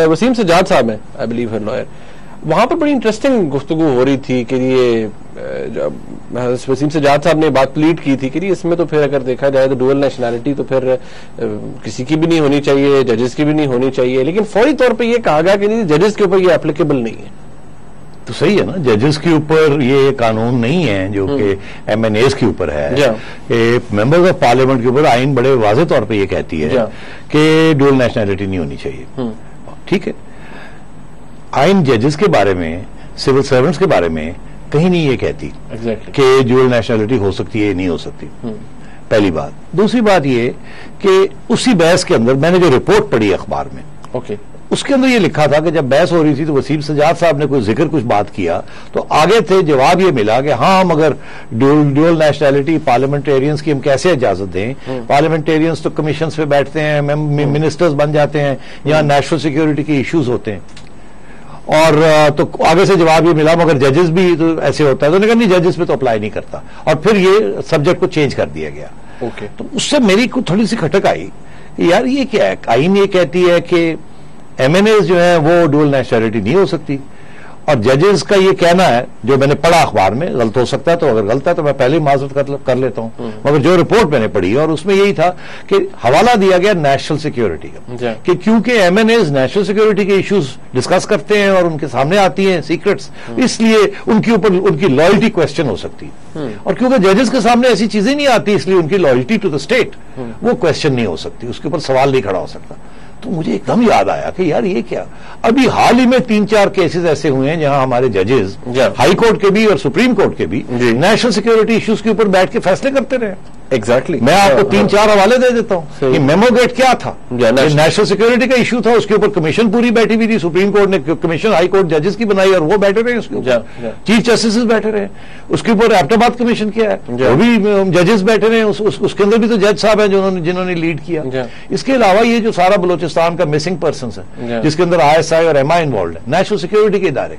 وسیم سجاد صاحب ہیں آئی بلیو ہر لائر, وہاں پر بڑی انٹرسٹنگ گفتگو ہو رہی تھی کہ یہ وسیم سجاد صاحب نے بات پلیڈ کی تھی کہ اس میں تو پھر اگر دیکھا جائے تو ڈوئل نیشنلٹی تو پھر کسی کی بھی نہیں ہونی چاہیے, ججز کی بھی نہیں ہونی چاہیے, لیکن فوری طور پہ یہ کہا گیا کہ ججز کے اوپر یہ اپلیکیبل نہیں ہے. تو صحیح ہے نا, ججز کے اوپر یہ قانون نہیں ہے جو کہ ایم این ایز کے اوپر ہے. ممبرز آف پارلیمنٹ کے اوپر آئین بڑے واضح طور پہ یہ کہتی ہے کہ ڈوئل نیشنلٹی نہیں ہونی چاہیے. ٹھیک ہے, آئین ججز کے بارے میں, سول سرونٹس کے بارے میں کہیں نہیں یہ کہتی کہ ڈوئل نیشنلٹی ہو سکتی ہے نہیں ہو سکتی. پہلی بات. دوسری بات یہ کہ اسی بحث کے اندر میں نے جو رپورٹ پڑھی اخبار میں, اس کے اندر یہ لکھا تھا کہ جب بحث ہو رہی تھی تو وسیم سجاد صاحب نے کوئی ذکر کچھ بات کیا تو آگے تھے جواب یہ ملا کہ ہاں مگر ڈوئل نیشنلٹی پارلیمنٹیرینز کی ہم کیسے اجازت دیں, پارلیمنٹیرینز تو کمیشنز پہ بیٹھتے ہیں, منسٹرز بن جاتے ہیں, یہاں نیشنل سیکیورٹی کے ایشوز ہوتے ہیں. اور تو آگے سے جواب یہ ملا مگر ججز بھی تو ایسے ہوتا ہے, تو نے کہا نہیں ججز پہ تو اپلائی نہیں کرتا, اور پھر یہ سبجیکٹ کو چینج کر دیا گیا. تو اس سے میری تھوڑی سی کھٹک آئی کہ یار یہ کیا ہے, آئین یہ کہتی ہے کہ ایم این ایز جو ہیں وہ ڈوئل نیشنلٹی نہیں ہو سکتی, اور ججز کا یہ کہنا ہے جو میں نے پڑھا اخبار میں, غلط ہو سکتا ہے تو اگر غلط ہے تو میں پہلے ہی معذرت کر لیتا ہوں, مگر جو رپورٹ میں نے پڑھی اور اس میں یہی تھا کہ حوالہ دیا گیا نیشنل سیکیورٹی کا, کہ کیونکہ MNAs national security کے ایشوز ڈسکس کرتے ہیں اور ان کے سامنے آتی ہیں سیکرٹس, اس لیے ان کے اوپر ان کی لائلٹی کوشچن ہو سکتی ہے, اور کیونکہ ججز کے سامنے ایسی چیزیں نہیں آتی اس لیے ان کی لائلٹی ٹو دا اسٹیٹ وہ کوشچن نہیں ہو سکتی, اس کے اوپر سوال نہیں کھڑا ہو سکتا. تو مجھے ایک دم یاد آیا کہ یار یہ کیا, ابھی حال ہی میں 3-4 کیسز ایسے ہوئے ہیں جہاں ہمارے ججز ہائی کورٹ کے بھی اور سپریم کورٹ کے بھی نیشنل سیکیورٹی ایشوز کے اوپر بیٹھ کے فیصلے کرتے رہے. ایگزیکٹلی میں آپ کو 3-4 حوالے دے دیتا ہوں. یہ میمو گیٹ کیا تھا, نیشنل سیکیورٹی کا ایشو تھا, اس کے اوپر کمیشن پوری بیٹھی ہوئی تھی, سپریم کورٹ نے کمیشن ہائی کورٹ ججز کی بنائی اور وہ بیٹھے رہے, اس کے اوپر چیف جسٹس بیٹھے رہے, اس کے اوپر ایبٹ آباد کمیشن کیا ہے وہ بھی ججز بیٹھے رہے, اس کے اندر بھی تو جج صاحب ہیں جنہوں نے لیڈ کیا. اس کے علاوہ یہ جو سارا بلوچستان کا مسنگ پرسنس ہے جس کے اندر آئی ایس آئی اور ایم آئی انوالوڈ ہے, نیشنل سیکیورٹی کے ادارے,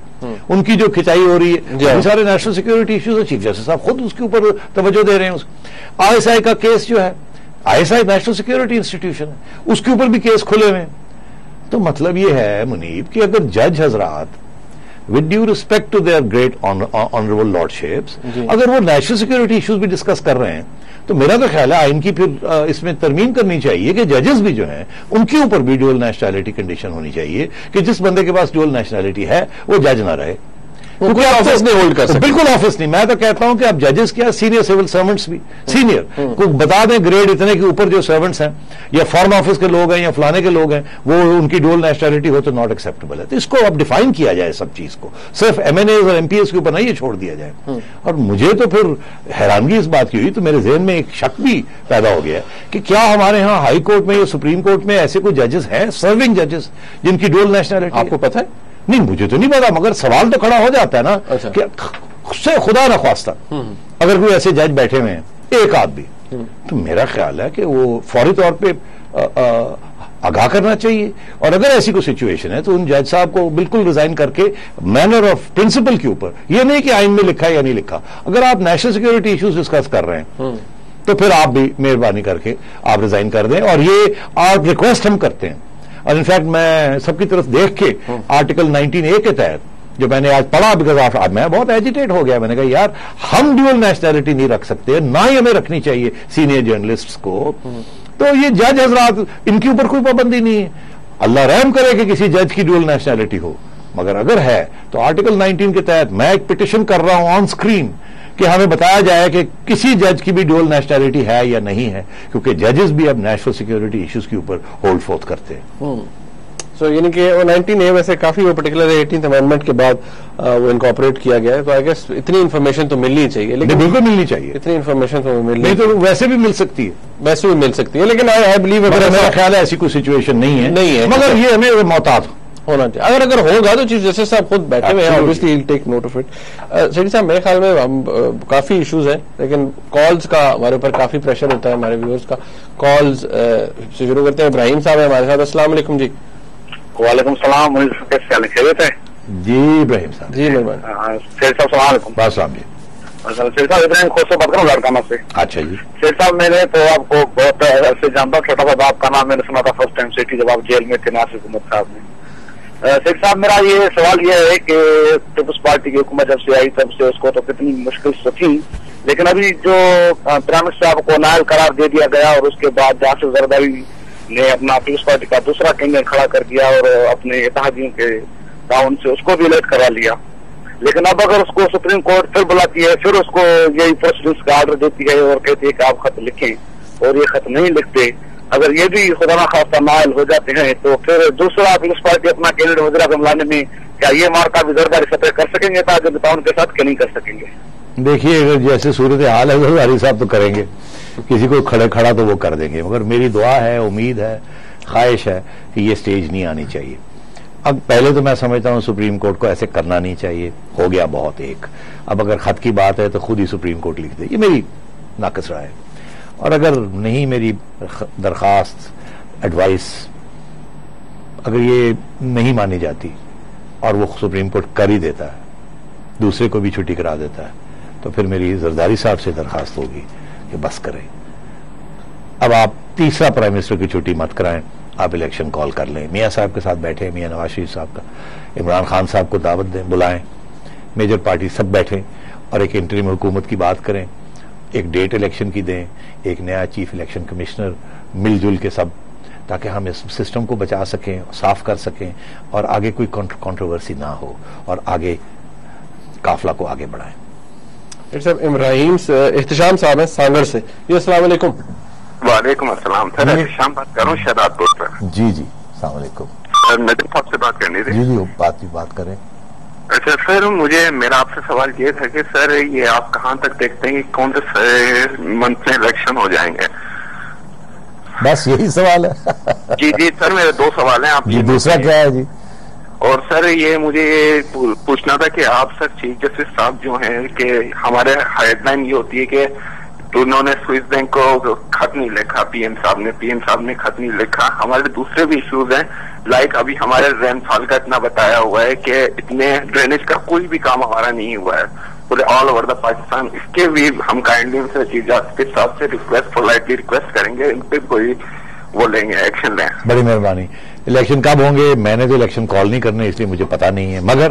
ان کی جو کھچائی ہو رہی ہے, سارے نیشنل سیکیورٹی ایشوز ہیں, چیف جسٹس صاحب خود اس کے اوپر توجہ دے رہے ہیں. آئی ایس آئی کا کیس جو ہے, I S I national security institution ہے, اس کے اوپر بھی کیس کھلے ہوئے ہیں. تو مطلب یہ ہے منیب کہ اگر جج حضرات with due respect to their great honorable lordships, اگر وہ نیشنل سیکیورٹی ایشوز بھی ڈسکس کر رہے ہیں تو میرا تو خیال ہے آئین کی پھر اس میں ترمیم کرنی چاہیے کہ ججز بھی جو ہیں ان کے اوپر بھی ڈوئل نیشنلٹی کنڈیشن ہونی چاہیے کہ جس بندے کے پاس ڈوئل نیشنلٹی ہے وہ جج نہ رہے. آفس نہیں ہولڈ کر سکتے. بالکل آفس نہیں. میں تو کہتا ہوں کہ اب ججز کیا سینئر سول سرونٹس بھی سینئر کو بتا دیں گریڈ اتنے کے اوپر جو سرونٹس ہیں یا فارم آفس کے لوگ ہیں یا فلانے کے لوگ ہیں وہ ان کی ڈوئل نیشنلٹی ہو تو ناٹ ایکسیپٹیبل ہے. تو اس کو اب ڈیفائن کیا جائے سب چیز کو, صرف ایم این ایز اور ایم پی ایس کے اوپر نہیں یہ چھوڑ دیا جائے. اور مجھے تو پھر حیرانگی اس بات کی ہوئی تو میرے ذہن میں ایک شک بھی پیدا ہو گیا کہ کیا ہمارے ہاں ہائی کورٹ میں یا سپریم کورٹ میں ایسے کوئی ججز ہیں سرونگ ججز جن کی ڈوئل نیشنلٹی. آپ کو پتہ ہے؟ نہیں مجھے تو نہیں پتا, مگر سوال تو کھڑا ہو جاتا ہے نا کہ سے خدا نخواستہ اگر کوئی ایسے جج بیٹھے ہوئے ہیں ایک آدمی تو میرا خیال ہے کہ وہ فوری طور پہ آگاہ کرنا چاہیے. اور اگر ایسی کوئی سچویشن ہے تو ان جج صاحب کو بالکل ریزائن کر کے مینر آف پرنسپل کے اوپر, یہ نہیں کہ آئین میں لکھا ہے یا نہیں لکھا, اگر آپ نیشنل سیکورٹی ایشوز ڈسکس کر رہے ہیں تو پھر آپ بھی مہربانی کر کے آپ ریزائن کر دیں. اور یہ آپ ریکویسٹ ہم کرتے ہیں. اور انفیکٹ میں سب کی طرف دیکھ کے آرٹیکل 19A کے تحت جو میں نے آج پڑھا بیکاز میں بہت ایجیٹیٹ ہو گیا, میں نے کہا یار ہم ڈیول نیشنلٹی نہیں رکھ سکتے, نہ ہی ہمیں رکھنی چاہیے سینئر جرنلسٹ کو. تو یہ جج حضرات ان کے اوپر کوئی پابندی نہیں ہے, اللہ رحم کرے کہ کسی جج کی ڈیول نیشنلٹی ہو, مگر اگر ہے تو آرٹیکل 19 کے تحت میں ایک پٹیشن کر رہا ہوں آن اسکرین کہ ہمیں بتایا جائے کہ کسی جج کی بھی ڈیول نیشنلٹی ہے یا نہیں ہے, کیونکہ ججز بھی اب نیشنل سیکورٹی ایشوز کے اوپر ہولڈ فورتھ کرتے ہیں. سو یعنی کہ وہ 19A ویسے کافی وہ پرٹیکولر 18th امینڈمنٹ کے بعد وہ انکارپوریٹ کیا گیا ہے, تو آئی گیس اتنی انفارمیشن تو ملنی چاہیے. لیکن بالکل ملنی چاہیے, اتنی انفارمیشن تو نہیں تو ویسے بھی مل سکتی ہے, ویسے بھی مل سکتی ہے. لیکن آئی بلیو میرا خیال ہے ایسی کوئی سچویشن نہیں ہے مگر یہ ہمیں محتاط ہونا چاہیے. اگر ہوگا تو چیف جسٹس صاحب خود بیٹھے ہوئے ہیں, obviously he'll take note of it. Sethi صاحب میرے خیال میں ہم کافی ایشوز ہیں لیکن کالز کا ہمارے اوپر کافی پریشر ہوتا ہے ہمارے ویورز کا. کالز سے شروع کرتے ہیں. ابراہیم صاحب ہیں ہمارے ساتھ. السلام علیکم. جی وعلیکم السلام. خیریت ہے جی ابراہیم صاحب. جی مہربانی. شیر صاحب السلام علیکم. السلام جی. شیر صاحب ابراہیم خود سے بات کروں لڑکانہ سے. اچھا جی. شیر صاحب میں نے تو آپ کو بہت عرصے جانتا ہوں, چھوٹا سا آپ کا نام میں نے سنا تھا فرسٹ ٹائم سٹی جب آپ جیل میں تھے ناصر حکومت صاحب نے. شیخ صاحب میرا یہ سوال یہ ہے کہ پیپلز پارٹی کی حکومت جب سے آئی تب سے اس کو تو کتنی مشکل سے تھی, لیکن ابھی جو پرائم منسٹر صاحب کو نائل قرار دے دیا گیا اور اس کے بعد یاسر زرداری نے اپنا پیپلز پارٹی کا دوسرا کینڈیڈیٹ کھڑا کر دیا اور اپنے اتحادیوں کے تعاون سے اس کو بھی الیکٹ کروا لیا, لیکن اب اگر اس کو سپریم کورٹ پھر بلاتی ہے پھر اس کو یہی پریسیڈنس کا آرڈر دیتی ہے اور کہتی ہے کہ آپ خط لکھیں, اور یہ خط نہیں لکھتے, اگر یہ بھی خدا نخواستہ نائل ہو جاتے ہیں تو پھر دوسرا پیپلز پارٹی اپنا کینڈیڈیٹ وزیر اعظم لانے میں کیا یہ مارکا بھی زرداری سطح کر سکیں گے تاکہ تعاون کے ساتھ کہ نہیں کر سکیں گے؟ دیکھیے اگر جیسے صورت حال ہے زرداری صاحب تو کریں گے, کسی کو کھڑا تو وہ کر دیں گے, مگر میری دعا ہے, امید ہے, خواہش ہے کہ یہ سٹیج نہیں آنی چاہیے. اب پہلے تو میں سمجھتا ہوں سپریم کورٹ کو ایسے کرنا نہیں چاہیے, ہو گیا بہت ایک. اب اگر خط کی بات ہے تو خود ہی سپریم کورٹ لکھ دے, یہ میری ناقص رائے. اور اگر نہیں میری درخواست ایڈوائس اگر یہ نہیں مانی جاتی اور وہ سپریم کورٹ کر ہی دیتا ہے, دوسرے کو بھی چھٹی کرا دیتا ہے, تو پھر میری زرداری صاحب سے درخواست ہوگی کہ بس کریں. اب آپ تیسرا پرائم منسٹر کی چھٹی مت کرائیں, آپ الیکشن کال کر لیں, میاں صاحب کے ساتھ بیٹھیں, میاں نواز شریف صاحب کا, عمران خان صاحب کو دعوت دیں, بلائیں, میجر پارٹی سب بیٹھیں اور ایک انٹریم حکومت کی بات کریں, ایک ڈیٹ الیکشن کی دیں, ایک نیا چیف الیکشن کمشنر مل جل کے سب, تاکہ ہم اس سسٹم کو بچا سکیں, صاف کر سکیں اور آگے کوئی کنٹروورسی نہ ہو اور آگے قافلہ کو آگے بڑھائیں. ابراہیم احتشام صاحب ہیں سانگڑ سے. جی السلام علیکم. وعلیکم السلام. سر احتشام بات کر رہا ہوں شہزاد پور سے. جی جی السلام علیکم. سر ندیم صاحب سے بات کرنی تھی. جی جی بات کریں. اچھا سر مجھے میرا آپ سے سوال یہ تھا کہ سر یہ آپ کہاں تک دیکھتے ہیں کہ کون سے منتھ میں الیکشن ہو جائیں گے؟ بس یہی سوال ہے. جی جی سر میرے دو سوال ہیں. آپ جی دوسرا کیا ہے جی؟ اور سر یہ مجھے پوچھنا تھا کہ آپ سر چیف جسٹس صاحب جو ہیں کہ ہمارے ہیڈ لائن یہ ہوتی ہے کہ انہوں نے سوئس بینک کو خط نہیں لکھا, پی ایم صاحب نے خط نہیں لکھا. ہمارے دوسرے بھی ایشوز ہیں, لائک ابھی ہمارے رین فال کا اتنا بتایا ہوا ہے کہ اتنے ڈرینیج کا کوئی بھی کام ہمارا نہیں ہوا ہے پورے آل اوور دا پاکستان. اس کے بھی ہم کائنڈلی سے چیف جسٹس صاحب سے ریکویسٹ پولائٹلی ریکویسٹ کریں گے, ان پہ کوئی وہ لیں گے, ایکشن لیں. بڑی مہربانی. الیکشن کب ہوں گے؟ میں نے تو الیکشن کال نہیں کرنے اس لیے مجھے پتا نہیں ہے, مگر